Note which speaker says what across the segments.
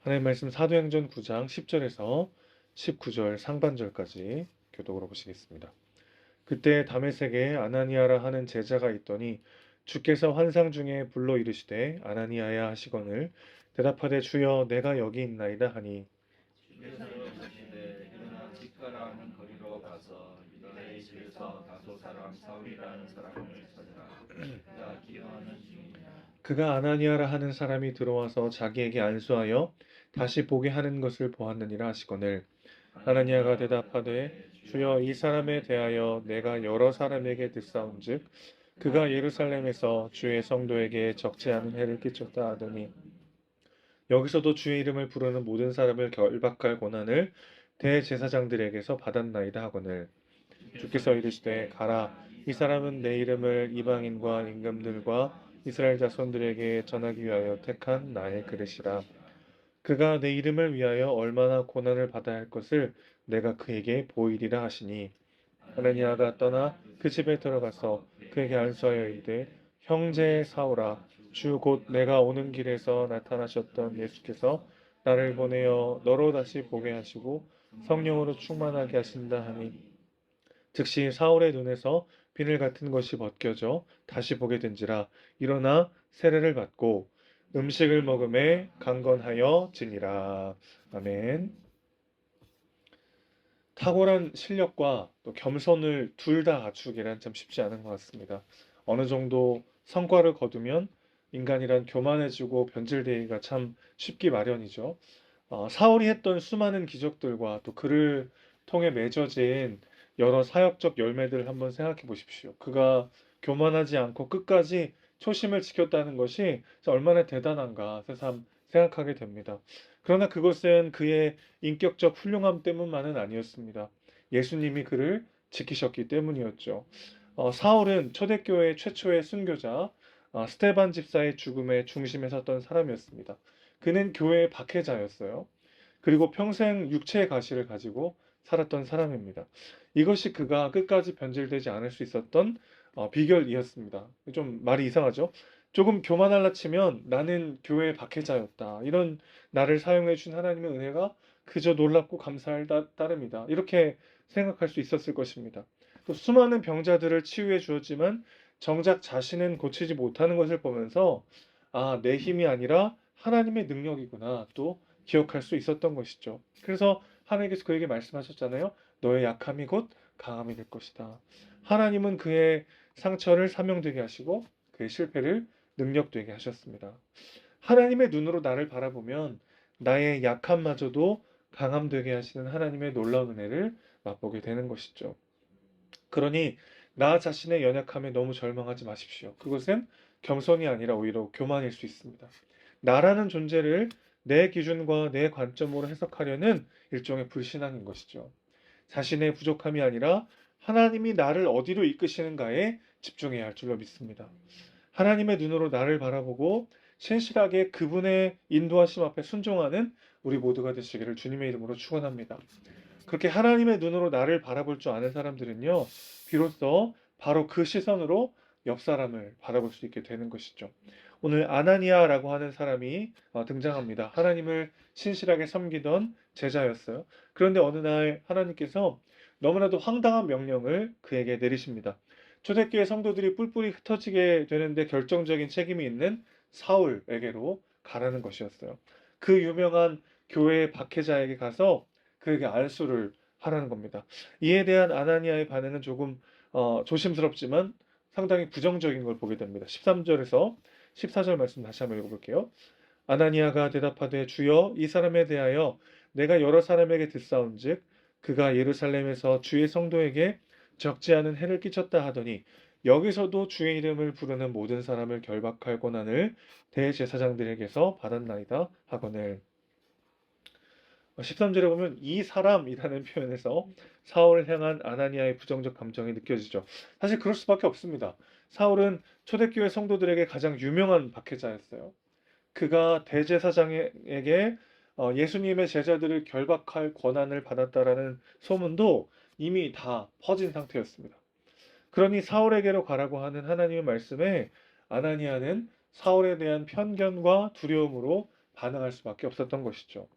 Speaker 1: 하나님 말씀 사도행전 9장 10절에서 19절 상반절까지 교독으로 보시겠습니다. 그때 다메섹에 아나니아라 하는 제자가 있더니 주께서 환상 중에 불러 이르시되 아나니아야 하시거늘 대답하되 주여 내가 여기 있나이다 하니
Speaker 2: 주께서 이르시되 일어나 집가라 하는 거리로 가서 유다의 집에서 다소 사람 사울이라는 사람을 찾으라. 그가 기도하는 중이니라.
Speaker 1: 그가 아나니아라 하는 사람이 들어와서 자기에게 안수하여 다시 보게 하는 것을 보았느니라 하시거늘 아나니아가 대답하되 주여 이 사람에 대하여 내가 여러 사람에게 듣사온즉 그가 예루살렘에서 주의 성도에게 적지 않은 해를 끼쳤다 하더니 여기서도 주의 이름을 부르는 모든 사람을 결박할 권한을 대제사장들에게서 받았나이다 하거늘 주께서 이르시되 가라 이 사람은 내 이름을 이방인과 임금들과 이스라엘 자손들에게 전하기 위하여 택한 나의 그릇이라 그가 내 이름을 위하여 얼마나 고난을 받아야 할 것을 내가 그에게 보이리라 하시니 아나니아가 떠나 그 집에 들어가서 그에게 안수하여 이르되 형제 사울아 주 곧 내가 오는 길에서 나타나셨던 예수께서 나를 보내어 너로 다시 보게 하시고 성령으로 충만하게 하신다 하니 즉시 사울의 눈에서 비늘 같은 것이 벗겨져 다시 보게 된지라 일어나 세례를 받고 음식을 먹음에 강건하여 지니라. 아멘. 탁월한 실력과 또 겸손을 둘 다 갖추기란 참 쉽지 않은 것 같습니다. 어느 정도 성과를 거두면 인간이란 교만해지고 변질되기가 참 쉽기 마련이죠. 사울이 했던 수많은 기적들과 또 그를 통해 맺어진 여러 사역적 열매들을 한번 생각해 보십시오. 그가 교만하지 않고 끝까지 초심을 지켰다는 것이 얼마나 대단한가 새삼 생각하게 됩니다. 그러나 그것은 그의 인격적 훌륭함 때문만은 아니었습니다. 예수님이 그를 지키셨기 때문이었죠. 사울은 초대교회 최초의 순교자 스테반 집사의 죽음의 중심에 섰던 사람이었습니다. 그는 교회의 박해자였어요. 그리고 평생 육체의 가시를 가지고 살았던 사람입니다. 이것이 그가 끝까지 변질되지 않을 수 있었던 비결이었습니다. 좀 말이 이상하죠? 조금 교만할라 치면 나는 교회의 박해자였다. 이런 나를 사용해 준 하나님의 은혜가 그저 놀랍고 감사할 따름이다. 이렇게 생각할 수 있었을 것입니다. 또 수많은 병자들을 치유해 주었지만 정작 자신은 고치지 못하는 것을 보면서 내 힘이 아니라 하나님의 능력이구나 또 기억할 수 있었던 것이죠. 그래서 하나님께서 그에게 말씀하셨잖아요. 너의 약함이 곧 강함이 될 것이다. 하나님은 그의 상처를 사명되게 하시고 그의 실패를 능력되게 하셨습니다. 하나님의 눈으로 나를 바라보면 나의 약함마저도 강함되게 하시는 하나님의 놀라운 은혜를 맛보게 되는 것이죠. 그러니 나 자신의 연약함에 너무 절망하지 마십시오. 그것은 겸손이 아니라 오히려 교만일 수 있습니다. 나라는 존재를 내 기준과 내 관점으로 해석하려는 일종의 불신앙인 것이죠. 자신의 부족함이 아니라 하나님이 나를 어디로 이끄시는가에 집중해야 할 줄로 믿습니다. 하나님의 눈으로 나를 바라보고 신실하게 그분의 인도하심 앞에 순종하는 우리 모두가 되시기를 주님의 이름으로 축원합니다. 그렇게 하나님의 눈으로 나를 바라볼 줄 아는 사람들은요, 비로소 바로 그 시선으로 옆 사람을 바라볼 수 있게 되는 것이죠. 오늘 아나니아라고 하는 사람이 등장합니다. 하나님을 신실하게 섬기던 제자였어요. 그런데 어느 날 하나님께서 너무나도 황당한 명령을 그에게 내리십니다. 초대교회 성도들이 뿔뿔이 흩어지게 되는데 결정적인 책임이 있는 사울에게로 가라는 것이었어요. 그 유명한 교회의 박해자에게 가서 그에게 안수를 하라는 겁니다. 이에 대한 아나니아의 반응은 조금 조심스럽지만 상당히 부정적인 걸 보게 됩니다. 13절에서 14절 말씀 다시 한번 읽어볼게요. 아나니아가 대답하되 주여 이 사람에 대하여 내가 여러 사람에게 듣사온즉 그가 예루살렘에서 주의 성도에게 적지 않은 해를 끼쳤다 하더니 여기서도 주의 이름을 부르는 모든 사람을 결박할 권한을 대제사장들에게서 받았나이다 하거늘 13절에 보면 이 사람이라는 표현에서 사울을 향한 아나니아의 부정적 감정이 느껴지죠. 사실 그럴 수밖에 없습니다. 사울은 초대교회 성도들에게 가장 유명한 박해자였어요. 그가 대제사장에게 예수님의 제자들을 결박할 권한을 받았다라는 소문도 이미 다 퍼진 상태였습니다. 그러니 사울에게로 가라고 하는 하나님의 말씀에 아나니아는 사울에 대한 편견과 두려움으로 반응할 수밖에 없었던 것이죠.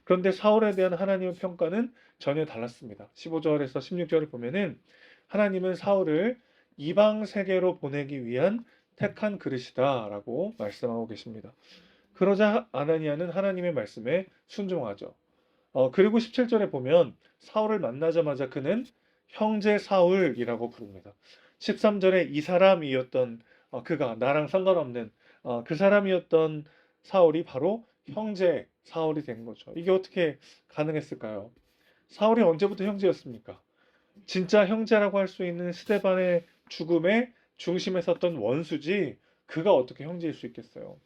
Speaker 1: 그런데 사울에 대한 하나님의 평가는 전혀 달랐습니다. 15절에서 16절을 보면은 하나님은 사울을 이방 세계로 보내기 위한 택한 그릇이다라고 말씀하고 계십니다. 그러자 아나니아는 하나님의 말씀에 순종하죠. 그리고 17절에 보면 사울을 만나자마자 그는 형제 사울이라고 부릅니다. 13절에 이 사람이었던 그가 나랑 상관없는 그 사람이었던 사울이 바로 형제 사울이 된 거죠. 이게 어떻게 가능했을까요? 사울이 언제부터 형제였습니까? 진짜 형제라고 할 수 있는 스데반의 죽음의 중심에 섰던 원수지 그가 어떻게 형제일 수 있겠어요?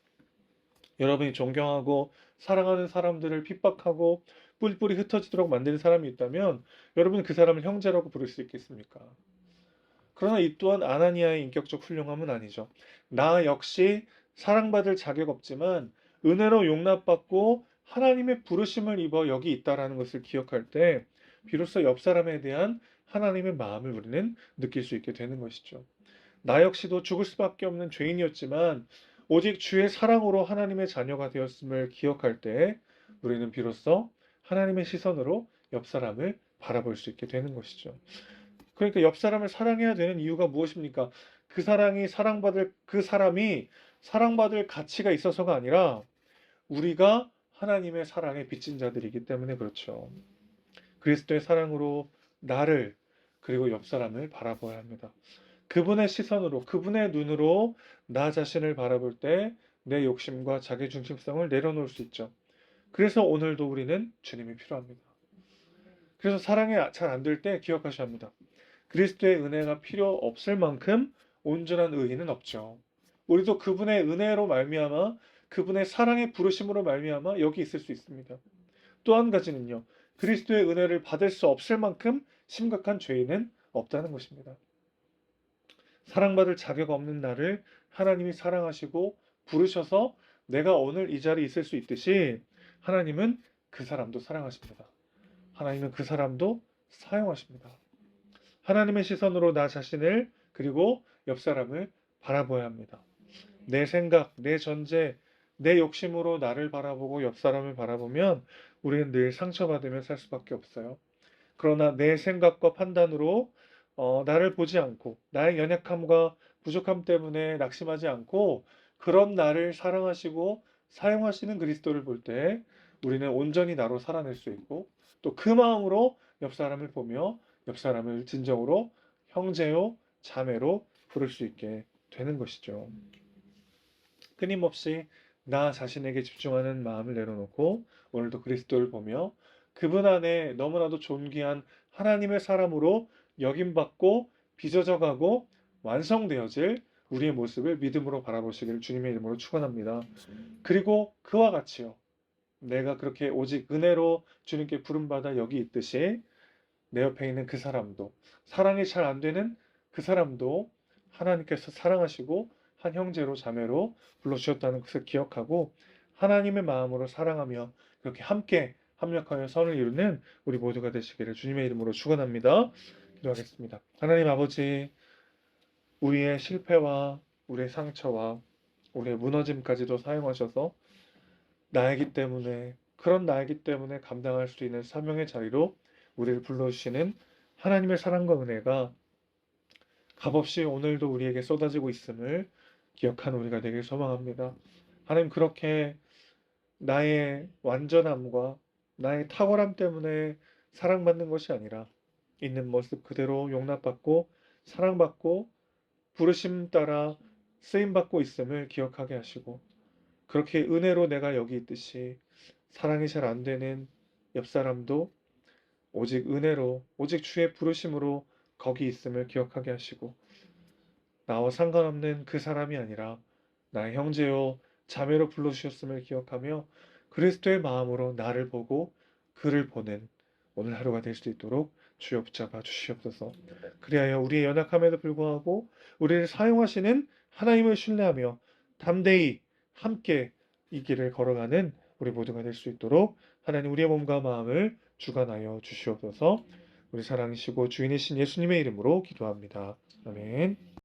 Speaker 1: 여러분이 존경하고 사랑하는 사람들을 핍박하고 뿔뿔이 흩어지도록 만드는 사람이 있다면 여러분 그 사람을 형제라고 부를 수 있겠습니까? 그러나 이 또한 아나니아의 인격적 훌륭함은 아니죠. 나 역시 사랑받을 자격 없지만 은혜로 용납받고 하나님의 부르심을 입어 여기 있다라는 것을 기억할 때 비로소 옆 사람에 대한 하나님의 마음을 우리는 느낄 수 있게 되는 것이죠. 나 역시도 죽을 수밖에 없는 죄인이었지만 오직 주의 사랑으로 하나님의 자녀가 되었음을 기억할 때 우리는 비로소 하나님의 시선으로 옆 사람을 바라볼 수 있게 되는 것이죠. 그러니까 옆 사람을 사랑해야 되는 이유가 무엇입니까? 그 사람이 사랑받을 가치가 있어서가 아니라 우리가 하나님의 사랑에 빚진 자들이기 때문에 그렇죠. 그리스도의 사랑으로 나를 그리고 옆 사람을 바라봐야 합니다. 그분의 시선으로, 그분의 눈으로 나 자신을 바라볼 때 내 욕심과 자기중심성을 내려놓을 수 있죠. 그래서 오늘도 우리는 주님이 필요합니다. 그래서 사랑이 잘 안 될 때 기억하셔야 합니다. 그리스도의 은혜가 필요 없을 만큼 온전한 의인은 없죠. 우리도 그분의 은혜로 말미암아 그분의 사랑의 부르심으로 말미암아 여기 있을 수 있습니다. 또 한 가지는요. 그리스도의 은혜를 받을 수 없을 만큼 심각한 죄인은 없다는 것입니다. 사랑받을 자격 없는 나를 하나님이 사랑하시고 부르셔서 내가 오늘 이 자리에 있을 수 있듯이 하나님은 그 사람도 사랑하십니다. 하나님은 그 사람도 사용하십니다. 하나님의 시선으로 나 자신을 그리고 옆 사람을 바라봐야 합니다. 내 생각, 내 전제, 내 욕심으로 나를 바라보고 옆 사람을 바라보면 우리는 늘 상처받으며 살 수밖에 없어요. 그러나 내 생각과 판단으로 나를 보지 않고 나의 연약함과 부족함 때문에 낙심하지 않고 그런 나를 사랑하시고 사용하시는 그리스도를 볼 때 우리는 온전히 나로 살아낼 수 있고 또 그 마음으로 옆 사람을 보며 옆 사람을 진정으로 형제요 자매로 부를 수 있게 되는 것이죠. 끊임없이 나 자신에게 집중하는 마음을 내려놓고 오늘도 그리스도를 보며 그분 안에 너무나도 존귀한 하나님의 사람으로 여김받고 빚어져가고 완성되어질 우리의 모습을 믿음으로 바라보시기를 주님의 이름으로 축원합니다. 그리고 그와 같이요. 내가 그렇게 오직 은혜로 주님께 부름받아 여기 있듯이 내 옆에 있는 그 사람도 사랑이 잘 안 되는 그 사람도 하나님께서 사랑하시고 한 형제로 자매로 불러주셨다는 것을 기억하고 하나님의 마음으로 사랑하며 그렇게 함께 합력하여 선을 이루는 우리 모두가 되시기를 주님의 이름으로 축원합니다. 기도하겠습니다. 하나님 아버지, 우리의 실패와 우리의 상처와 우리의 무너짐까지도 사용하셔서 그런 나이기 때문에 감당할 수 있는 사명의 자리로 우리를 불러주시는 하나님의 사랑과 은혜가 값없이 오늘도 우리에게 쏟아지고 있음을 기억하는 우리가 되길 소망합니다. 하나님 그렇게 나의 완전함과 나의 탁월함 때문에 사랑받는 것이 아니라 있는 모습 그대로 용납받고 사랑받고 부르심 따라 쓰임받고 있음을 기억하게 하시고 그렇게 은혜로 내가 여기 있듯이 사랑이 잘 안 되는 옆 사람도 오직 은혜로 오직 주의 부르심으로 거기 있음을 기억하게 하시고 나와 상관없는 그 사람이 아니라 나의 형제요 자매로 불러주셨음을 기억하며 그리스도의 마음으로 나를 보고 그를 보는 오늘 하루가 될 수 있도록 주여 붙잡아 주시옵소서. 그리하여 우리의 연약함에도 불구하고 우리를 사용하시는 하나님을 신뢰하며 담대히 함께 이 길을 걸어가는 우리 모두가 될 수 있도록 하나님 우리의 몸과 마음을 주관하여 주시옵소서. 우리 사랑이시고 주인이신 예수님의 이름으로 기도합니다. 아멘.